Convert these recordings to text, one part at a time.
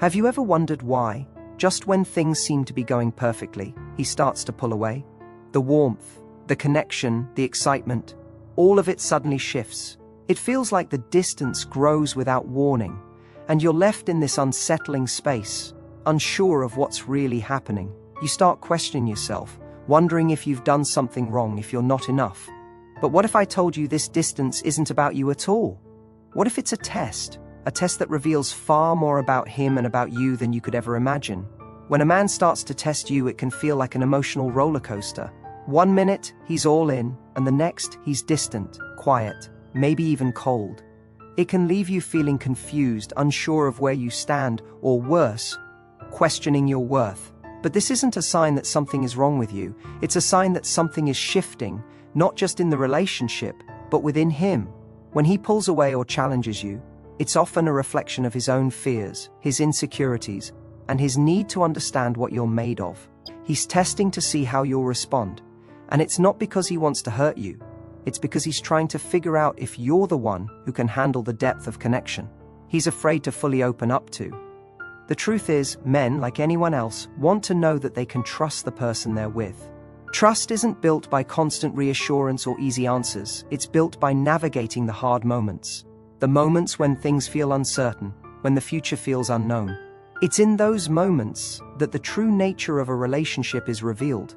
Have you ever wondered why, just when things seem to be going perfectly, he starts to pull away? The warmth, the connection, the excitement, all of it suddenly shifts. It feels like the distance grows without warning, and you're left in this unsettling space, unsure of what's really happening. You start questioning yourself, wondering if you've done something wrong, if you're not enough. But what if I told you this distance isn't about you at all? What if it's a test that reveals far more about him and about you than you could ever imagine? When a man starts to test you, it can feel like an emotional roller coaster. One minute, he's all in, and the next, he's distant, quiet, maybe even cold. It can leave you feeling confused, unsure of where you stand, or worse, questioning your worth. But this isn't a sign that something is wrong with you. It's a sign that something is shifting, not just in the relationship, but within him. When he pulls away or challenges you, it's often a reflection of his own fears, his insecurities, and his need to understand what you're made of. He's testing to see how you'll respond. And it's not because he wants to hurt you. It's because he's trying to figure out if you're the one who can handle the depth of connection he's afraid to fully open up to. The truth is, men, like anyone else, want to know that they can trust the person they're with. Trust isn't built by constant reassurance or easy answers. It's built by navigating the hard moments. The moments when things feel uncertain, when the future feels unknown. It's in those moments that the true nature of a relationship is revealed.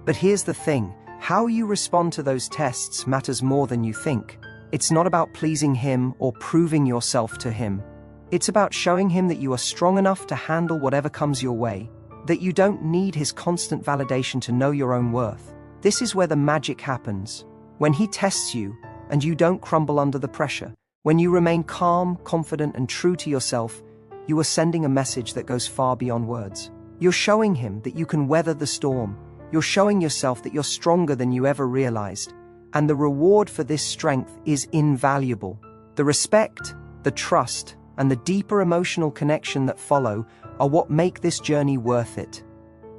But here's the thing, how you respond to those tests matters more than you think. It's not about pleasing him or proving yourself to him. It's about showing him that you are strong enough to handle whatever comes your way, that you don't need his constant validation to know your own worth. This is where the magic happens. When he tests you and you don't crumble under the pressure, when you remain calm, confident, and true to yourself, you are sending a message that goes far beyond words. You're showing him that you can weather the storm. You're showing yourself that you're stronger than you ever realized. And the reward for this strength is invaluable. The respect, the trust, and the deeper emotional connection that follow are what make this journey worth it.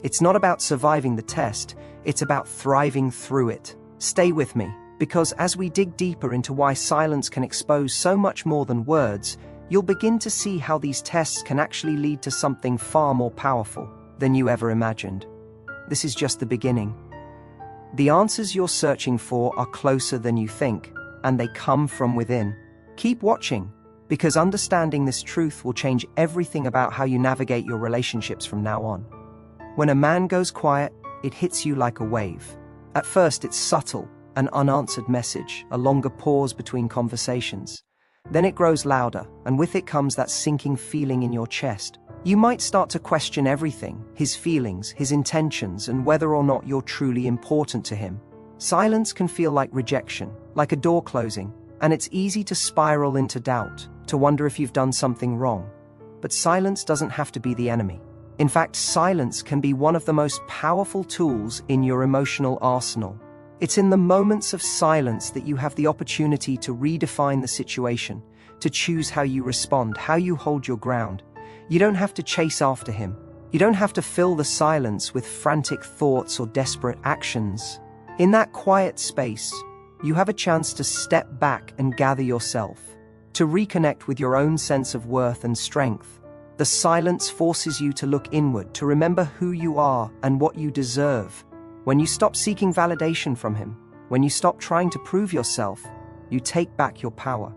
It's not about surviving the test, it's about thriving through it. Stay with me, because as we dig deeper into why silence can expose so much more than words, you'll begin to see how these tests can actually lead to something far more powerful than you ever imagined. This is just the beginning. The answers you're searching for are closer than you think, and they come from within. Keep watching, because understanding this truth will change everything about how you navigate your relationships from now on. When a man goes quiet, it hits you like a wave. At first, it's subtle, an unanswered message, a longer pause between conversations. Then it grows louder, and with it comes that sinking feeling in your chest. You might start to question everything, his feelings, his intentions, and whether or not you're truly important to him. Silence can feel like rejection, like a door closing, and it's easy to spiral into doubt, to wonder if you've done something wrong. But silence doesn't have to be the enemy. In fact, silence can be one of the most powerful tools in your emotional arsenal. It's in the moments of silence that you have the opportunity to redefine the situation, to choose how you respond, how you hold your ground. You don't have to chase after him. You don't have to fill the silence with frantic thoughts or desperate actions. In that quiet space, you have a chance to step back and gather yourself, to reconnect with your own sense of worth and strength. The silence forces you to look inward, to remember who you are and what you deserve. When you stop seeking validation from him, when you stop trying to prove yourself, you take back your power.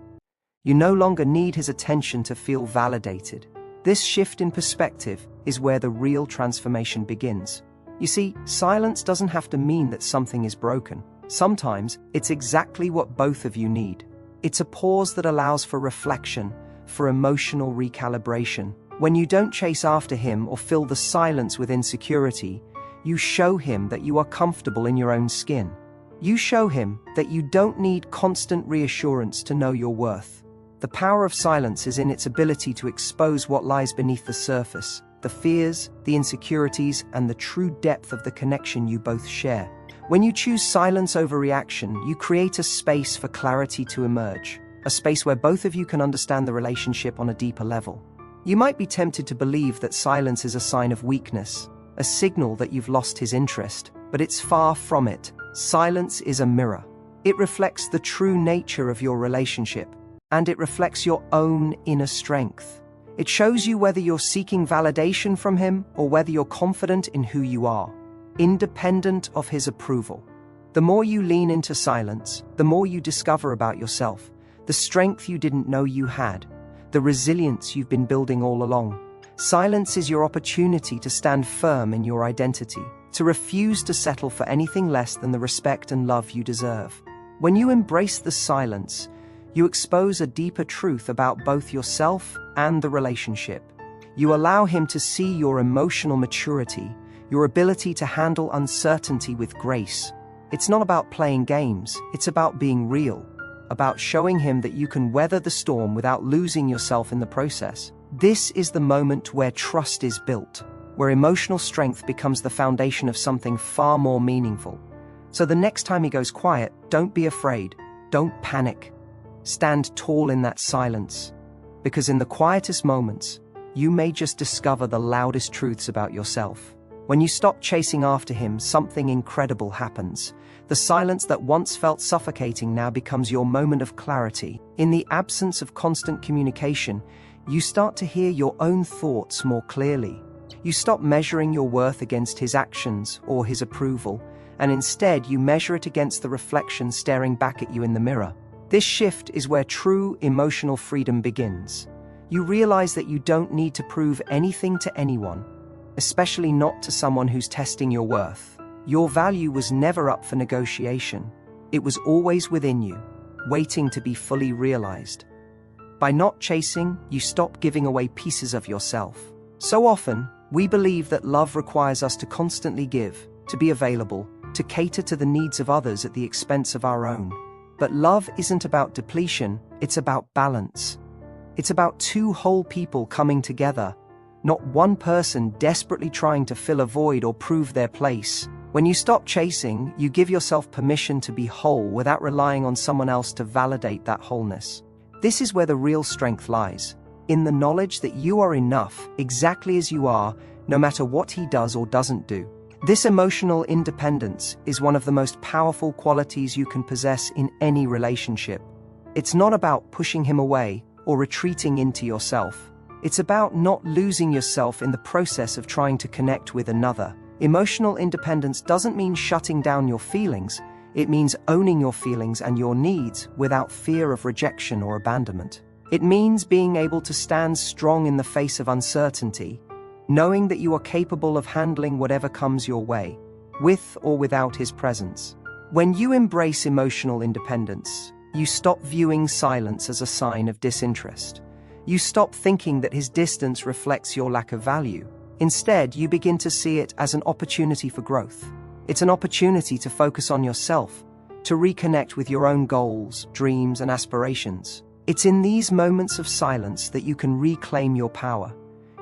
You no longer need his attention to feel validated. This shift in perspective is where the real transformation begins. You see, silence doesn't have to mean that something is broken. Sometimes it's exactly what both of you need. It's a pause that allows for reflection, for emotional recalibration. When you don't chase after him or fill the silence with insecurity, you show him that you are comfortable in your own skin. You show him that you don't need constant reassurance to know your worth. The power of silence is in its ability to expose what lies beneath the surface, the fears, the insecurities, and the true depth of the connection you both share. When you choose silence over reaction, you create a space for clarity to emerge, a space where both of you can understand the relationship on a deeper level. You might be tempted to believe that silence is a sign of weakness, a signal that you've lost his interest, but it's far from it. Silence is a mirror. It reflects the true nature of your relationship, and it reflects your own inner strength. It shows you whether you're seeking validation from him or whether you're confident in who you are, independent of his approval. The more you lean into silence, the more you discover about yourself, the strength you didn't know you had, the resilience you've been building all along. Silence is your opportunity to stand firm in your identity, to refuse to settle for anything less than the respect and love you deserve. When you embrace the silence, you expose a deeper truth about both yourself and the relationship. You allow him to see your emotional maturity, your ability to handle uncertainty with grace. It's not about playing games, it's about being real, about showing him that you can weather the storm without losing yourself in the process. This is the moment where trust is built, where emotional strength becomes the foundation of something far more meaningful. So the next time he goes quiet, don't be afraid, don't panic. Stand tall in that silence, because in the quietest moments, you may just discover the loudest truths about yourself. When you stop chasing after him, something incredible happens. The silence that once felt suffocating now becomes your moment of clarity. In the absence of constant communication, you start to hear your own thoughts more clearly. You stop measuring your worth against his actions or his approval, and instead you measure it against the reflection staring back at you in the mirror. This shift is where true emotional freedom begins. You realize that you don't need to prove anything to anyone, especially not to someone who's testing your worth. Your value was never up for negotiation. It was always within you, waiting to be fully realized. By not chasing, you stop giving away pieces of yourself. So often, we believe that love requires us to constantly give, to be available, to cater to the needs of others at the expense of our own. But love isn't about depletion, it's about balance. It's about two whole people coming together, not one person desperately trying to fill a void or prove their place. When you stop chasing, you give yourself permission to be whole without relying on someone else to validate that wholeness. This is where the real strength lies, in the knowledge that you are enough, exactly as you are, no matter what he does or doesn't do. This emotional independence is one of the most powerful qualities you can possess in any relationship. It's not about pushing him away or retreating into yourself. It's about not losing yourself in the process of trying to connect with another. Emotional independence doesn't mean shutting down your feelings. It means owning your feelings and your needs without fear of rejection or abandonment. It means being able to stand strong in the face of uncertainty, knowing that you are capable of handling whatever comes your way, with or without his presence. When you embrace emotional independence, you stop viewing silence as a sign of disinterest. You stop thinking that his distance reflects your lack of value. Instead, you begin to see it as an opportunity for growth. It's an opportunity to focus on yourself, to reconnect with your own goals, dreams, and aspirations. It's in these moments of silence that you can reclaim your power.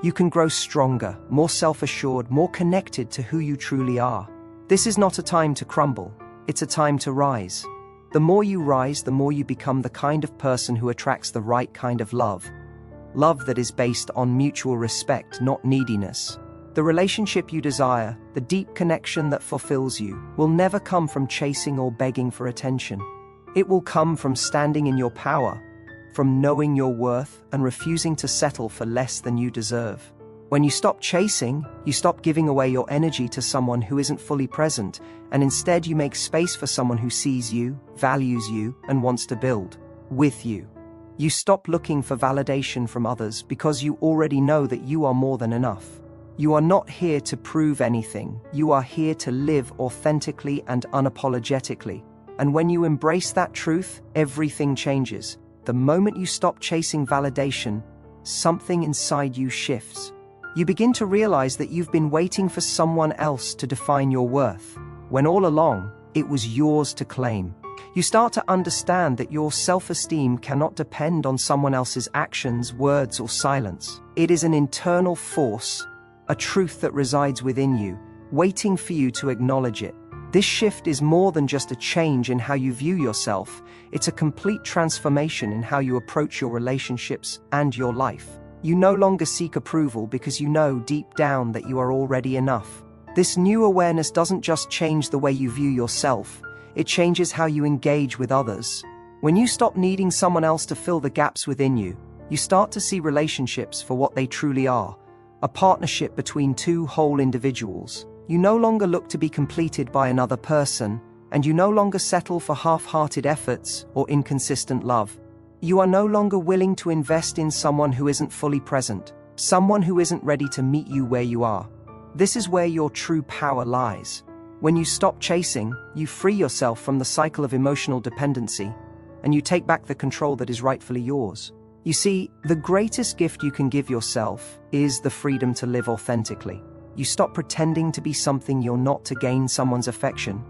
You can grow stronger, more self-assured, more connected to who you truly are. This is not a time to crumble, it's a time to rise. The more you rise, the more you become the kind of person who attracts the right kind of love. Love that is based on mutual respect, not neediness. The relationship you desire, the deep connection that fulfills you, will never come from chasing or begging for attention. It will come from standing in your power, from knowing your worth and refusing to settle for less than you deserve. When you stop chasing, you stop giving away your energy to someone who isn't fully present, and instead you make space for someone who sees you, values you, and wants to build with you. You stop looking for validation from others because you already know that you are more than enough. You are not here to prove anything. You are here to live authentically and unapologetically. And when you embrace that truth, everything changes. The moment you stop chasing validation, something inside you shifts. You begin to realize that you've been waiting for someone else to define your worth, when all along, it was yours to claim. You start to understand that your self-esteem cannot depend on someone else's actions, words, or silence. It is an internal force, a truth that resides within you, waiting for you to acknowledge it. This shift is more than just a change in how you view yourself. It's a complete transformation in how you approach your relationships and your life. You no longer seek approval because you know deep down that you are already enough. This new awareness doesn't just change the way you view yourself, it changes how you engage with others. When you stop needing someone else to fill the gaps within you, You start to see relationships for what they truly are, a partnership between two whole individuals. You no longer look to be completed by another person, and you no longer settle for half-hearted efforts or inconsistent love. You are no longer willing to invest in someone who isn't fully present, someone who isn't ready to meet you where you are. This is where your true power lies. When you stop chasing, you free yourself from the cycle of emotional dependency, and you take back the control that is rightfully yours. You see, the greatest gift you can give yourself is the freedom to live authentically. You stop pretending to be something you're not to gain someone's affection,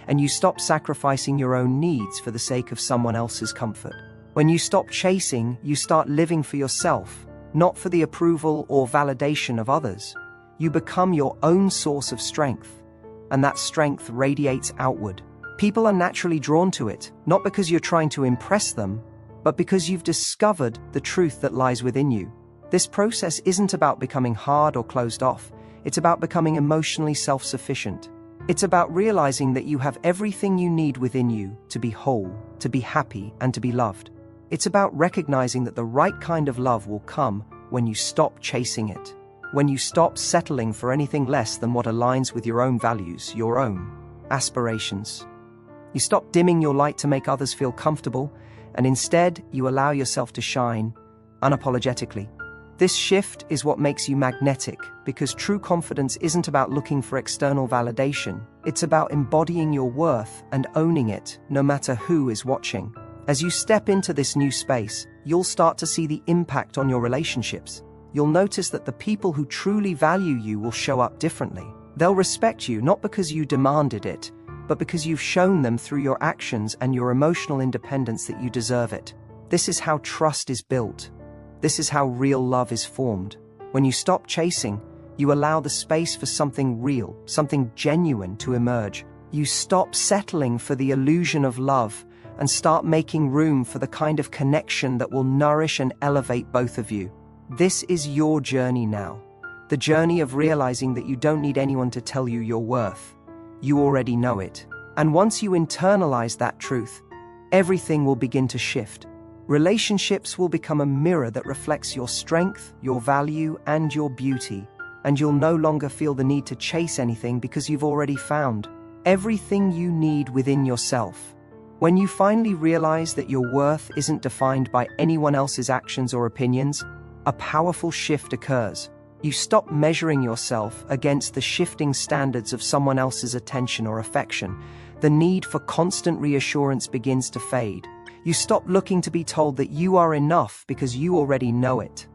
and you stop sacrificing your own needs for the sake of someone else's comfort. When you stop chasing, you start living for yourself, not for the approval or validation of others. You become your own source of strength, and that strength radiates outward. People are naturally drawn to it, not because you're trying to impress them, but because you've discovered the truth that lies within you. This process isn't about becoming hard or closed off. It's about becoming emotionally self-sufficient. It's about realizing that you have everything you need within you to be whole, to be happy, and to be loved. It's about recognizing that the right kind of love will come when you stop chasing it, when you stop settling for anything less than what aligns with your own values, your own aspirations. You stop dimming your light to make others feel comfortable, and instead you allow yourself to shine unapologetically. This shift is what makes you magnetic, because true confidence isn't about looking for external validation. It's about embodying your worth and owning it, no matter who is watching. As you step into this new space, you'll start to see the impact on your relationships. You'll notice that the people who truly value you will show up differently. They'll respect you not because you demanded it, but because you've shown them through your actions and your emotional independence that you deserve it. This is how trust is built. This is how real love is formed. When you stop chasing, you allow the space for something real, something genuine to emerge. You stop settling for the illusion of love and start making room for the kind of connection that will nourish and elevate both of you. This is your journey now. The journey of realizing that you don't need anyone to tell you your worth. You already know it. And once you internalize that truth, everything will begin to shift. Relationships will become a mirror that reflects your strength, your value, and your beauty. And you'll no longer feel the need to chase anything because you've already found everything you need within yourself. When you finally realize that your worth isn't defined by anyone else's actions or opinions, a powerful shift occurs. You stop measuring yourself against the shifting standards of someone else's attention or affection. The need for constant reassurance begins to fade. You stop looking to be told that you are enough because you already know it.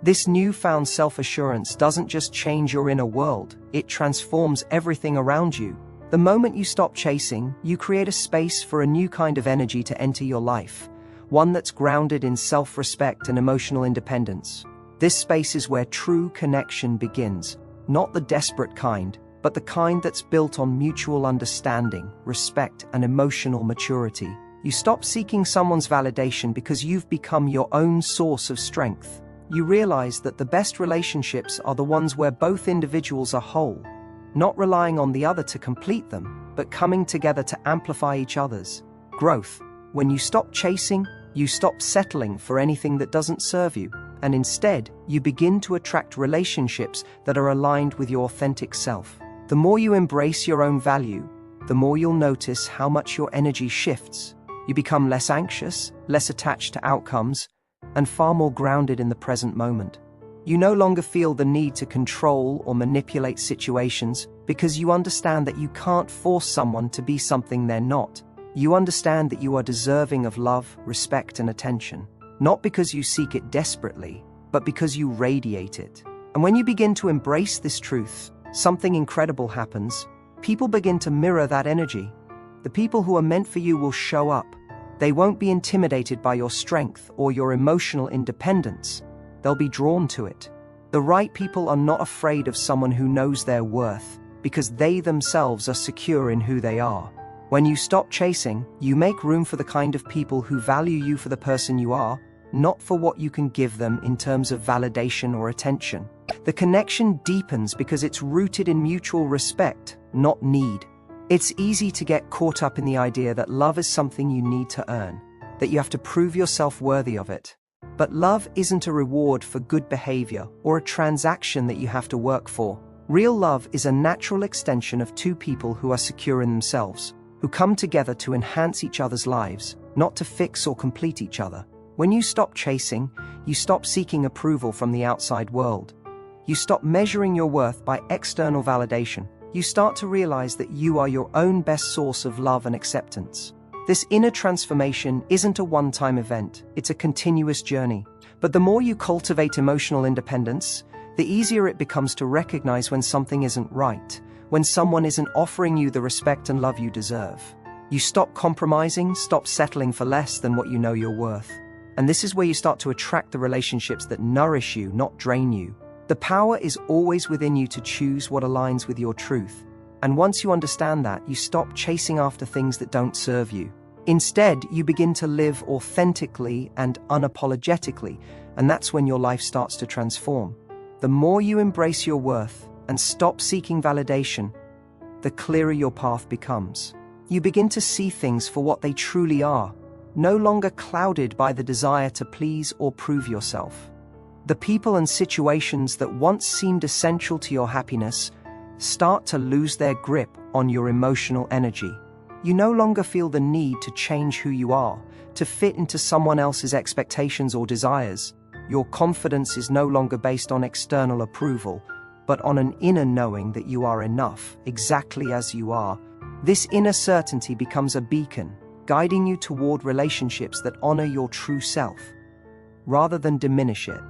This newfound self-assurance doesn't just change your inner world, it transforms everything around you. The moment you stop chasing, you create a space for a new kind of energy to enter your life, one that's grounded in self-respect and emotional independence. This space is where true connection begins, not the desperate kind, but the kind that's built on mutual understanding, respect, and emotional maturity. You stop seeking someone's validation because you've become your own source of strength. You realize that the best relationships are the ones where both individuals are whole, not relying on the other to complete them, but coming together to amplify each other's growth. When you stop chasing, you stop settling for anything that doesn't serve you, and instead, you begin to attract relationships that are aligned with your authentic self. The more you embrace your own value, the more you'll notice how much your energy shifts. You become less anxious, less attached to outcomes, and far more grounded in the present moment. You no longer feel the need to control or manipulate situations because you understand that you can't force someone to be something they're not. You understand that you are deserving of love, respect, and attention, not because you seek it desperately, but because you radiate it. And when you begin to embrace this truth, something incredible happens. People begin to mirror that energy. The people who are meant for you will show up. They won't be intimidated by your strength or your emotional independence. They'll be drawn to it. The right people are not afraid of someone who knows their worth because they themselves are secure in who they are. When you stop chasing, you make room for the kind of people who value you for the person you are, not for what you can give them in terms of validation or attention. The connection deepens because it's rooted in mutual respect, not need. It's easy to get caught up in the idea that love is something you need to earn, that you have to prove yourself worthy of it. But love isn't a reward for good behavior or a transaction that you have to work for. Real love is a natural extension of two people who are secure in themselves, who come together to enhance each other's lives, not to fix or complete each other. When you stop chasing, you stop seeking approval from the outside world. You stop measuring your worth by external validation. You start to realize that you are your own best source of love and acceptance. This inner transformation isn't a one-time event, it's a continuous journey. But the more you cultivate emotional independence, the easier it becomes to recognize when something isn't right, when someone isn't offering you the respect and love you deserve. You stop compromising, stop settling for less than what you know you're worth. And this is where you start to attract the relationships that nourish you, not drain you. The power is always within you to choose what aligns with your truth. And once you understand that, you stop chasing after things that don't serve you. Instead, you begin to live authentically and unapologetically, and that's when your life starts to transform. The more you embrace your worth and stop seeking validation, the clearer your path becomes. You begin to see things for what they truly are, no longer clouded by the desire to please or prove yourself. The people and situations that once seemed essential to your happiness start to lose their grip on your emotional energy. You no longer feel the need to change who you are, to fit into someone else's expectations or desires. Your confidence is no longer based on external approval, but on an inner knowing that you are enough, exactly as you are. This inner certainty becomes a beacon, guiding you toward relationships that honor your true self, rather than diminish it.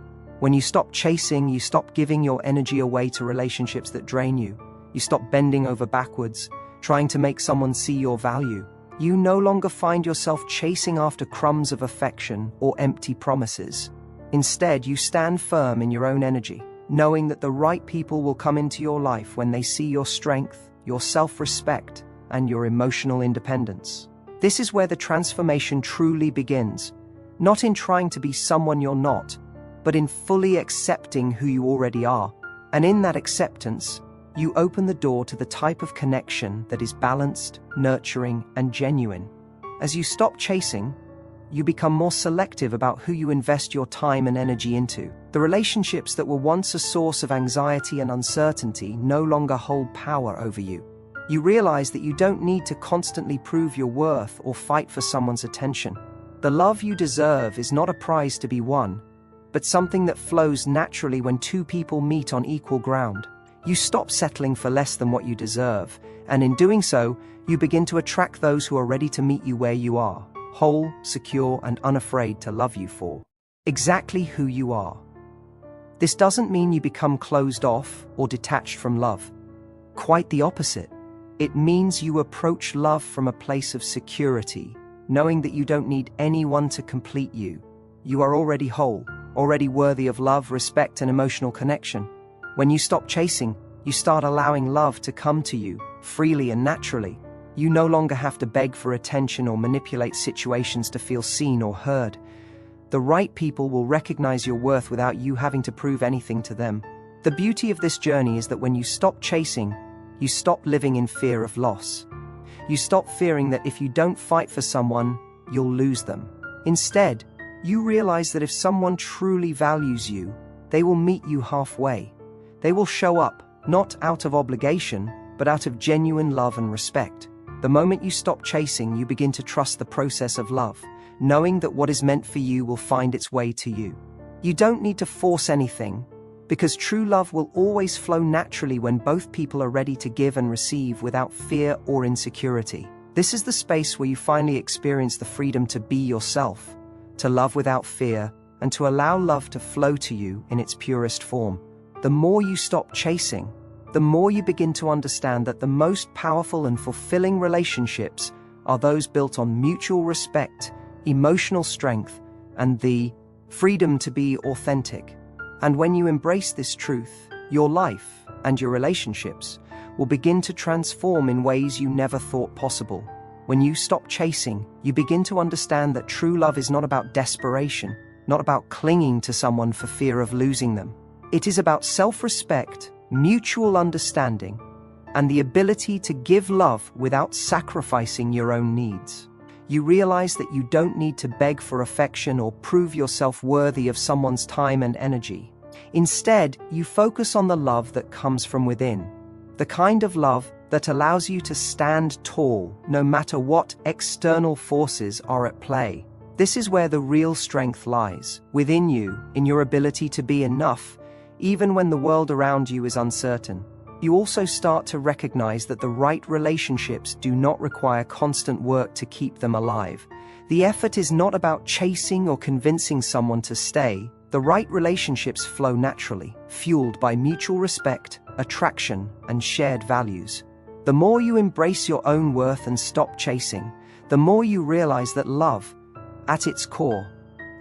When you stop chasing, you stop giving your energy away to relationships that drain you. You stop bending over backwards, trying to make someone see your value. You no longer find yourself chasing after crumbs of affection or empty promises. Instead, you stand firm in your own energy, knowing that the right people will come into your life when they see your strength, your self-respect, and your emotional independence. This is where the transformation truly begins, not in trying to be someone you're not, but in fully accepting who you already are. And in that acceptance, you open the door to the type of connection that is balanced, nurturing, and genuine. As you stop chasing, you become more selective about who you invest your time and energy into. The relationships that were once a source of anxiety and uncertainty no longer hold power over you. You realize that you don't need to constantly prove your worth or fight for someone's attention. The love you deserve is not a prize to be won, but something that flows naturally when two people meet on equal ground. You stop settling for less than what you deserve, and in doing so, you begin to attract those who are ready to meet you where you are, whole, secure, and unafraid to love you for exactly who you are. This doesn't mean you become closed off or detached from love. Quite the opposite. It means you approach love from a place of security, knowing that you don't need anyone to complete you. You are already whole, already worthy of love, respect, and emotional connection. When you stop chasing, you start allowing love to come to you freely and naturally. You no longer have to beg for attention or manipulate situations to feel seen or heard. The right people will recognize your worth without you having to prove anything to them. The beauty of this journey is that when you stop chasing, you stop living in fear of loss. You stop fearing that if you don't fight for someone, you'll lose them. Instead, you realize that if someone truly values you, they will meet you halfway. They will show up, not out of obligation, but out of genuine love and respect. The moment you stop chasing, you begin to trust the process of love, knowing that what is meant for you will find its way to you. You don't need to force anything, because true love will always flow naturally when both people are ready to give and receive without fear or insecurity. This is the space where you finally experience the freedom to be yourself, to love without fear, and to allow love to flow to you in its purest form. The more you stop chasing, the more you begin to understand that the most powerful and fulfilling relationships are those built on mutual respect, emotional strength, and the freedom to be authentic. And when you embrace this truth, your life and your relationships will begin to transform in ways you never thought possible. When you stop chasing, you begin to understand that true love is not about desperation, not about clinging to someone for fear of losing them. It is about self-respect, mutual understanding, and the ability to give love without sacrificing your own needs. You realize that you don't need to beg for affection or prove yourself worthy of someone's time and energy. Instead, you focus on the love that comes from within. The kind of love that allows you to stand tall no matter what external forces are at play. This is where the real strength lies, within you, in your ability to be enough, even when the world around you is uncertain. You also start to recognize that the right relationships do not require constant work to keep them alive. The effort is not about chasing or convincing someone to stay. The right relationships flow naturally, fueled by mutual respect, attraction, and shared values. The more you embrace your own worth and stop chasing, the more you realize that love, at its core,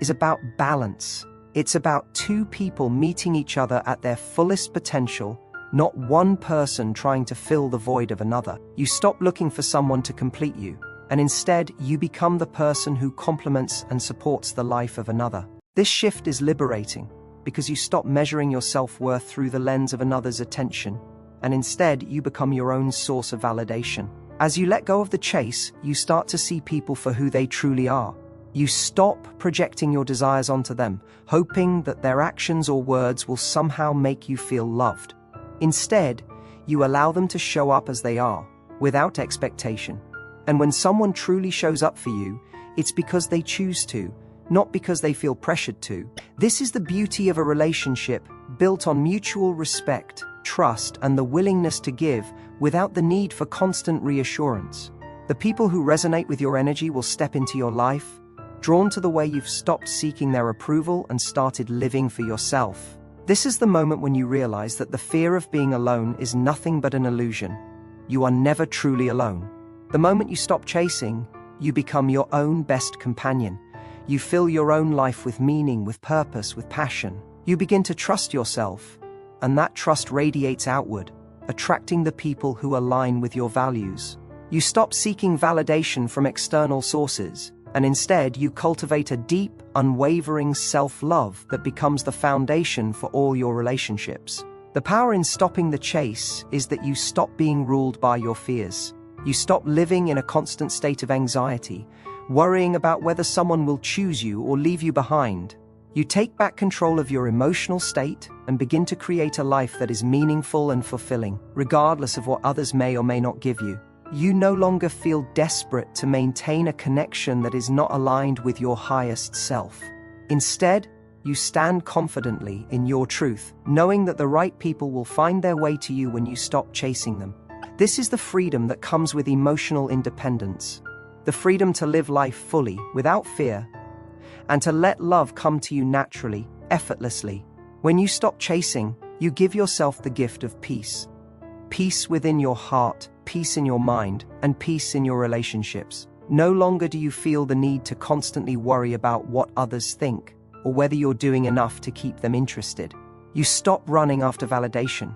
is about balance. It's about two people meeting each other at their fullest potential, not one person trying to fill the void of another. You stop looking for someone to complete you, and instead you become the person who complements and supports the life of another. This shift is liberating because you stop measuring your self-worth through the lens of another's attention, and instead you become your own source of validation. As you let go of the chase, you start to see people for who they truly are. You stop projecting your desires onto them, hoping that their actions or words will somehow make you feel loved. Instead, you allow them to show up as they are, without expectation. And when someone truly shows up for you, it's because they choose to, not because they feel pressured to. This is the beauty of a relationship built on mutual respect, trust, and the willingness to give without the need for constant reassurance. The people who resonate with your energy will step into your life, drawn to the way you've stopped seeking their approval and started living for yourself. This is the moment when you realize that the fear of being alone is nothing but an illusion. You are never truly alone. The moment you stop chasing, you become your own best companion. You fill your own life with meaning, with purpose, with passion. You begin to trust yourself, and that trust radiates outward, attracting the people who align with your values. You stop seeking validation from external sources, and instead you cultivate a deep, unwavering self-love that becomes the foundation for all your relationships. The power in stopping the chase is that you stop being ruled by your fears. You stop living in a constant state of anxiety, worrying about whether someone will choose you or leave you behind. You take back control of your emotional state and begin to create a life that is meaningful and fulfilling, regardless of what others may or may not give you. You no longer feel desperate to maintain a connection that is not aligned with your highest self. Instead, you stand confidently in your truth, knowing that the right people will find their way to you when you stop chasing them. This is the freedom that comes with emotional independence, the freedom to live life fully, without fear, and to let love come to you naturally, effortlessly. When you stop chasing, you give yourself the gift of peace. Peace within your heart, peace in your mind, and peace in your relationships. No longer do you feel the need to constantly worry about what others think, or whether you're doing enough to keep them interested. You stop running after validation,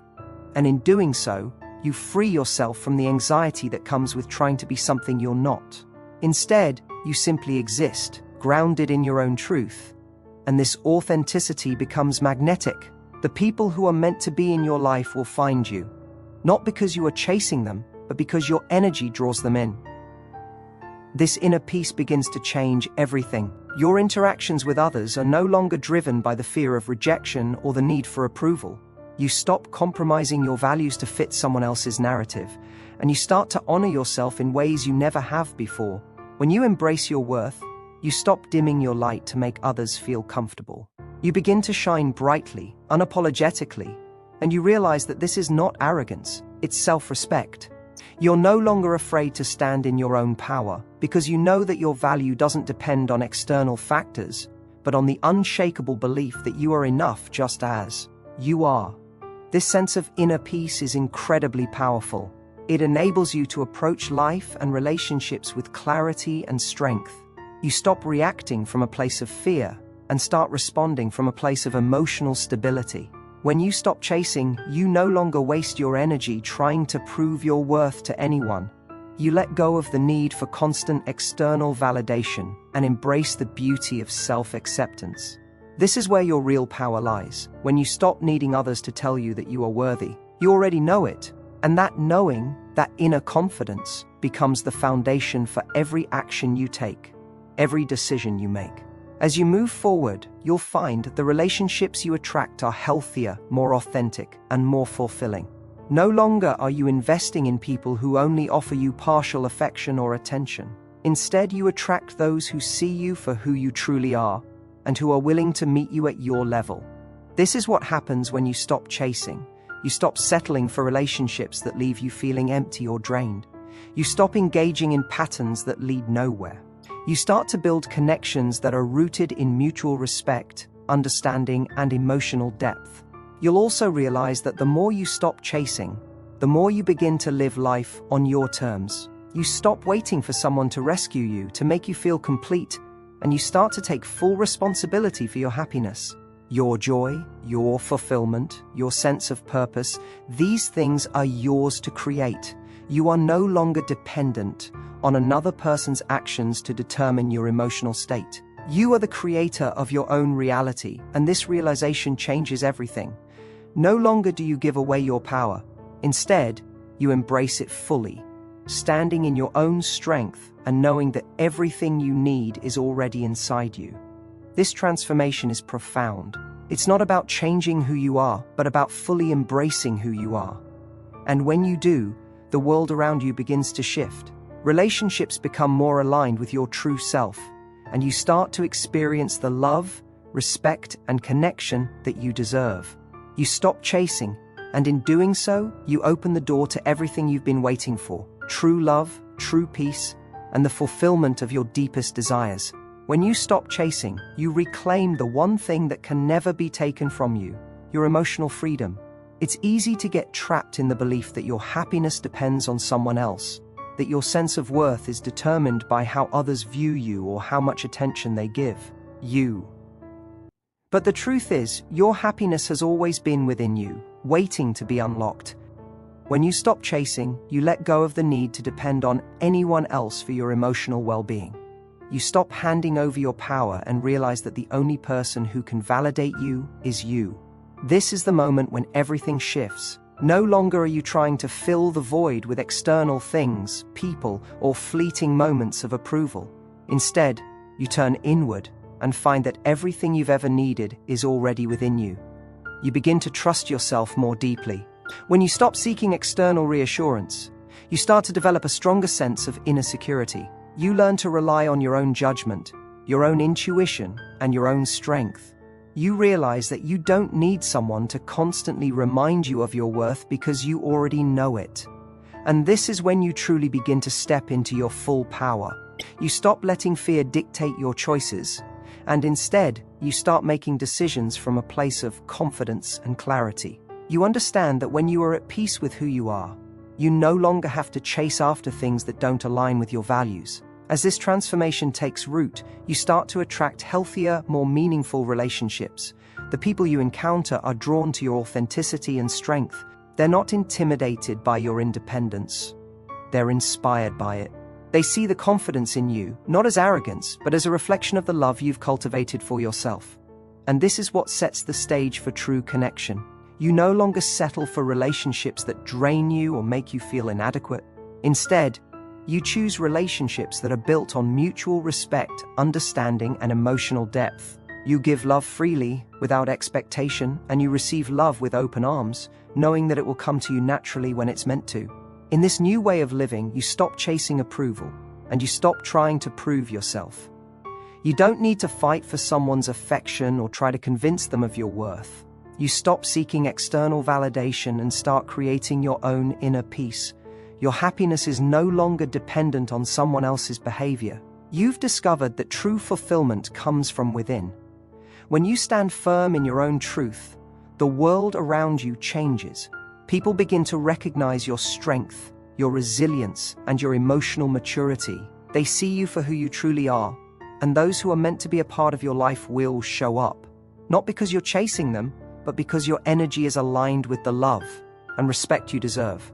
and in doing so, you free yourself from the anxiety that comes with trying to be something you're not. Instead, you simply exist, grounded in your own truth, and this authenticity becomes magnetic. The people who are meant to be in your life will find you, not because you are chasing them, but because your energy draws them in. This inner peace begins to change everything. Your interactions with others are no longer driven by the fear of rejection or the need for approval. You stop compromising your values to fit someone else's narrative, and you start to honor yourself in ways you never have before. When you embrace your worth, you stop dimming your light to make others feel comfortable. You begin to shine brightly, unapologetically, and you realize that this is not arrogance, it's self-respect. You're no longer afraid to stand in your own power, because you know that your value doesn't depend on external factors, but on the unshakable belief that you are enough just as you are. This sense of inner peace is incredibly powerful. It enables you to approach life and relationships with clarity and strength. You stop reacting from a place of fear and start responding from a place of emotional stability. When you stop chasing, you no longer waste your energy trying to prove your worth to anyone. You let go of the need for constant external validation and embrace the beauty of self-acceptance. This is where your real power lies, when you stop needing others to tell you that you are worthy. You already know it, And that knowing, that inner confidence, becomes the foundation for every action you take, every decision you make. As you move forward, you'll find the relationships you attract are healthier, more authentic, and more fulfilling. No longer are you investing in people who only offer you partial affection or attention. Instead, you attract those who see you for who you truly are and who are willing to meet you at your level. This is what happens when you stop chasing. You stop settling for relationships that leave you feeling empty or drained. You stop engaging in patterns that lead nowhere. You start to build connections that are rooted in mutual respect, understanding, and emotional depth. You'll also realize that the more you stop chasing, the more you begin to live life on your terms. You stop waiting for someone to rescue you, to make you feel complete, and you start to take full responsibility for your happiness. Your joy, your fulfillment, your sense of purpose, these things are yours to create. You are no longer dependent on another person's actions to determine your emotional state. You are the creator of your own reality, and this realization changes everything. No longer do you give away your power. Instead, you embrace it fully, standing in your own strength and knowing that everything you need is already inside you. This transformation is profound. It's not about changing who you are, but about fully embracing who you are. And when you do, the world around you begins to shift. Relationships become more aligned with your true self, and you start to experience the love, respect, and connection that you deserve. You stop chasing, and in doing so, you open the door to everything you've been waiting for: true love, true peace, and the fulfillment of your deepest desires. When you stop chasing, you reclaim the one thing that can never be taken from you: your emotional freedom. It's easy to get trapped in the belief that your happiness depends on someone else, that your sense of worth is determined by how others view you or how much attention they give you. But the truth is, your happiness has always been within you, waiting to be unlocked. When you stop chasing, you let go of the need to depend on anyone else for your emotional well-being. You stop handing over your power and realize that the only person who can validate you is you. This is the moment when everything shifts. No longer are you trying to fill the void with external things, people, or fleeting moments of approval. Instead, you turn inward and find that everything you've ever needed is already within you. You begin to trust yourself more deeply. When you stop seeking external reassurance, you start to develop a stronger sense of inner security. You learn to rely on your own judgment, your own intuition, and your own strength. You realize that you don't need someone to constantly remind you of your worth because you already know it. And this is when you truly begin to step into your full power. You stop letting fear dictate your choices, and instead, you start making decisions from a place of confidence and clarity. You understand that when you are at peace with who you are, you no longer have to chase after things that don't align with your values. As this transformation takes root, you start to attract healthier, more meaningful relationships. The people you encounter are drawn to your authenticity and strength. They're not intimidated by your independence. They're inspired by it. They see the confidence in you, not as arrogance, but as a reflection of the love you've cultivated for yourself. And this is what sets the stage for true connection. You no longer settle for relationships that drain you or make you feel inadequate. Instead, you choose relationships that are built on mutual respect, understanding, and emotional depth. You give love freely, without expectation, and you receive love with open arms, knowing that it will come to you naturally when it's meant to. In this new way of living, you stop chasing approval, and you stop trying to prove yourself. You don't need to fight for someone's affection or try to convince them of your worth. You stop seeking external validation and start creating your own inner peace. Your happiness is no longer dependent on someone else's behavior. You've discovered that true fulfillment comes from within. When you stand firm in your own truth, the world around you changes. People begin to recognize your strength, your resilience, and your emotional maturity. They see you for who you truly are, and those who are meant to be a part of your life will show up. Not because you're chasing them, but because your energy is aligned with the love and respect you deserve.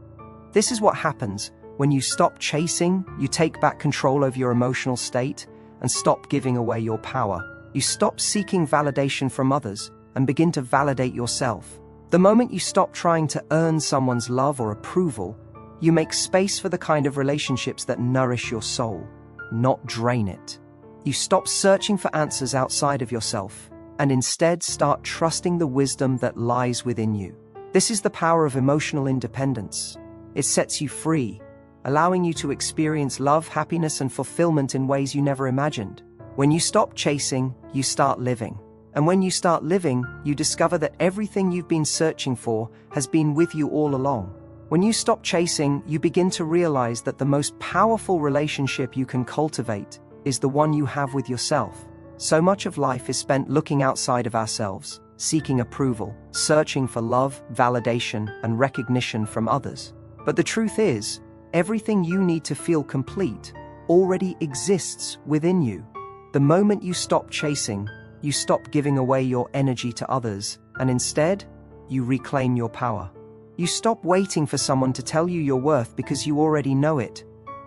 This is what happens when you stop chasing, you take back control over your emotional state, and stop giving away your power. You stop seeking validation from others and begin to validate yourself. The moment you stop trying to earn someone's love or approval, you make space for the kind of relationships that nourish your soul, not drain it. You stop searching for answers outside of yourself and instead start trusting the wisdom that lies within you. This is the power of emotional independence. It sets you free, allowing you to experience love, happiness, and fulfillment in ways you never imagined. When you stop chasing, you start living. And when you start living, you discover that everything you've been searching for has been with you all along. When you stop chasing, you begin to realize that the most powerful relationship you can cultivate is the one you have with yourself. So much of life is spent looking outside of ourselves, seeking approval, searching for love, validation, and recognition from others. But the truth is, everything you need to feel complete already exists within you. The moment you stop chasing, you stop giving away your energy to others, and instead, you reclaim your power. You stop waiting for someone to tell you your worth because you already know it.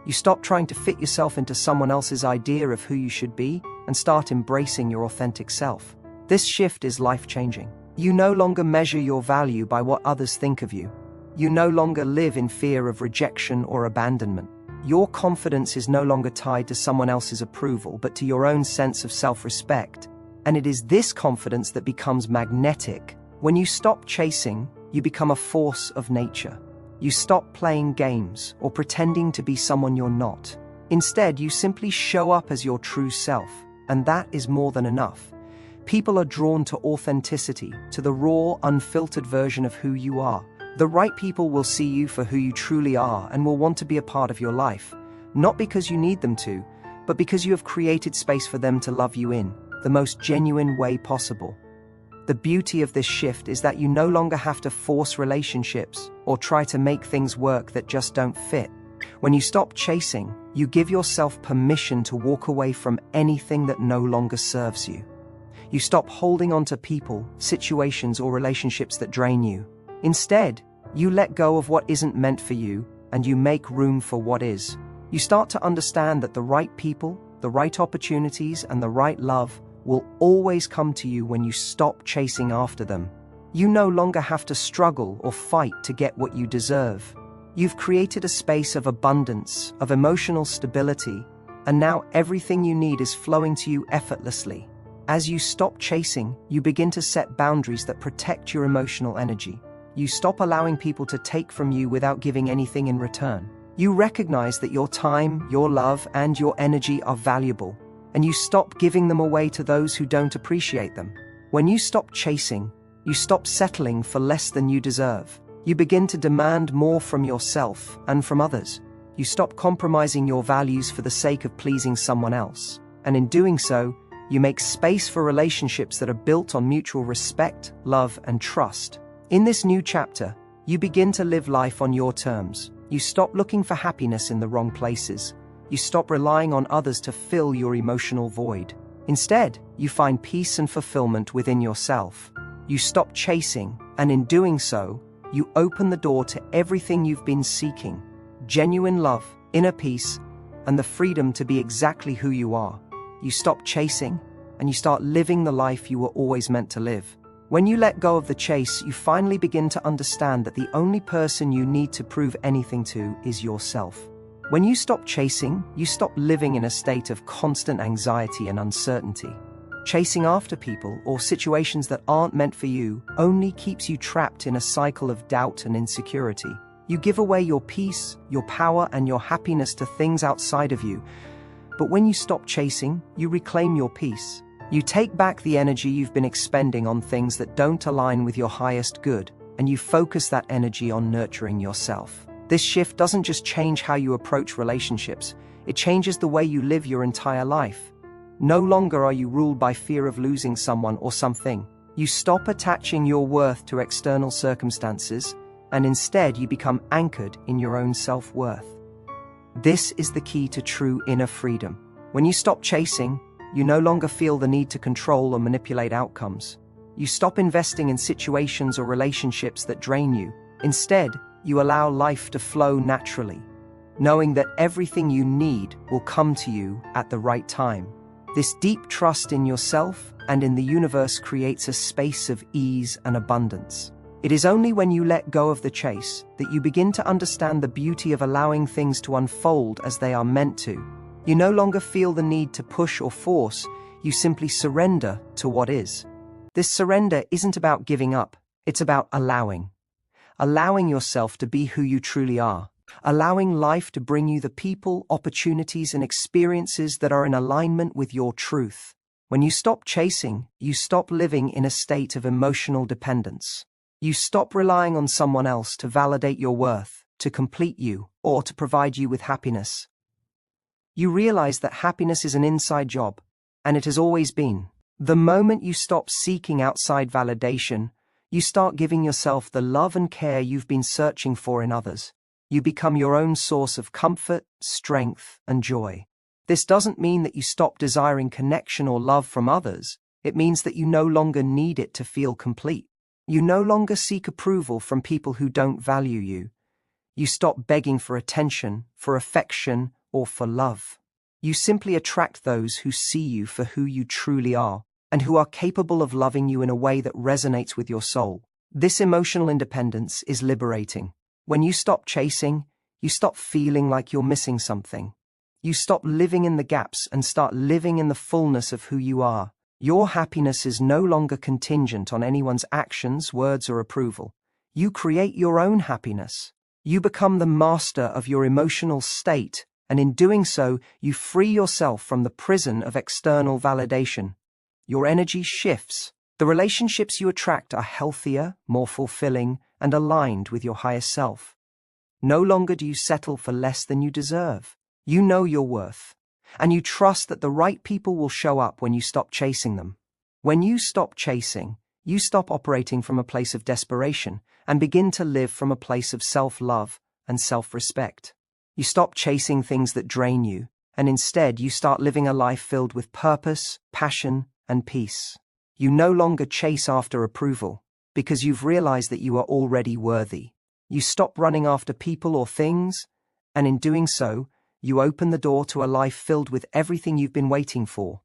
You stop trying to fit yourself into someone else's idea of who you should be and start embracing your authentic self. This shift is life-changing. You no longer measure your value by what others think of you. You no longer live in fear of rejection or abandonment. Your confidence is no longer tied to someone else's approval, but to your own sense of self-respect. And it is this confidence that becomes magnetic. When you stop chasing, you become a force of nature. You stop playing games or pretending to be someone you're not. Instead, you simply show up as your true self, and that is more than enough. People are drawn to authenticity, to the raw, unfiltered version of who you are. The right people will see you for who you truly are and will want to be a part of your life, not because you need them to, but because you have created space for them to love you in the most genuine way possible. The beauty of this shift is that you no longer have to force relationships or try to make things work that just don't fit. When you stop chasing, you give yourself permission to walk away from anything that no longer serves you. You stop holding on to people, situations, or relationships that drain you. Instead, you let go of what isn't meant for you and you make room for what is. You start to understand that the right people, the right opportunities, and the right love will always come to you when you stop chasing after them. You no longer have to struggle or fight to get what you deserve. You've created a space of abundance, of emotional stability, and now everything you need is flowing to you effortlessly. As you stop chasing, you begin to set boundaries that protect your emotional energy. You stop allowing people to take from you without giving anything in return. You recognize that your time, your love, and your energy are valuable, and you stop giving them away to those who don't appreciate them. When you stop chasing, you stop settling for less than you deserve. You begin to demand more from yourself and from others. You stop compromising your values for the sake of pleasing someone else. And in doing so, you make space for relationships that are built on mutual respect, love, and trust. In this new chapter, you begin to live life on your terms. You stop looking for happiness in the wrong places. You stop relying on others to fill your emotional void. Instead, you find peace and fulfillment within yourself. You stop chasing, and in doing so, you open the door to everything you've been seeking: genuine love, inner peace, and the freedom to be exactly who you are. You stop chasing, and you start living the life you were always meant to live. When you let go of the chase, you finally begin to understand that the only person you need to prove anything to is yourself. When you stop chasing, you stop living in a state of constant anxiety and uncertainty. Chasing after people or situations that aren't meant for you only keeps you trapped in a cycle of doubt and insecurity. You give away your peace, your power, and your happiness to things outside of you. But when you stop chasing, you reclaim your peace. You take back the energy you've been expending on things that don't align with your highest good, and you focus that energy on nurturing yourself. This shift doesn't just change how you approach relationships, it changes the way you live your entire life. No longer are you ruled by fear of losing someone or something. You stop attaching your worth to external circumstances, and instead you become anchored in your own self-worth. This is the key to true inner freedom. When you stop chasing, you no longer feel the need to control or manipulate outcomes. You stop investing in situations or relationships that drain you. Instead, you allow life to flow naturally, knowing that everything you need will come to you at the right time. This deep trust in yourself and in the universe creates a space of ease and abundance. It is only when you let go of the chase that you begin to understand the beauty of allowing things to unfold as they are meant to. You no longer feel the need to push or force, you simply surrender to what is. This surrender isn't about giving up, it's about allowing. Allowing yourself to be who you truly are. Allowing life to bring you the people, opportunities, and experiences that are in alignment with your truth. When you stop chasing, you stop living in a state of emotional dependence. You stop relying on someone else to validate your worth, to complete you, or to provide you with happiness. You realize that happiness is an inside job, and it has always been. The moment you stop seeking outside validation, you start giving yourself the love and care you've been searching for in others. You become your own source of comfort, strength, and joy. This doesn't mean that you stop desiring connection or love from others. It means that you no longer need it to feel complete. You no longer seek approval from people who don't value you. You stop begging for attention, for affection, or for love. You simply attract those who see you for who you truly are, and who are capable of loving you in a way that resonates with your soul. This emotional independence is liberating. When you stop chasing, you stop feeling like you're missing something. You stop living in the gaps and start living in the fullness of who you are. Your happiness is no longer contingent on anyone's actions, words, or approval. You create your own happiness. You become the master of your emotional state, and in doing so, you free yourself from the prison of external validation. Your energy shifts. The relationships you attract are healthier, more fulfilling, and aligned with your higher self. No longer do you settle for less than you deserve. You know your worth, and you trust that the right people will show up when you stop chasing them. When you stop chasing, you stop operating from a place of desperation and begin to live from a place of self-love and self-respect. You stop chasing things that drain you, and instead you start living a life filled with purpose, passion, and peace. You no longer chase after approval, because you've realized that you are already worthy. You stop running after people or things, and in doing so, you open the door to a life filled with everything you've been waiting for.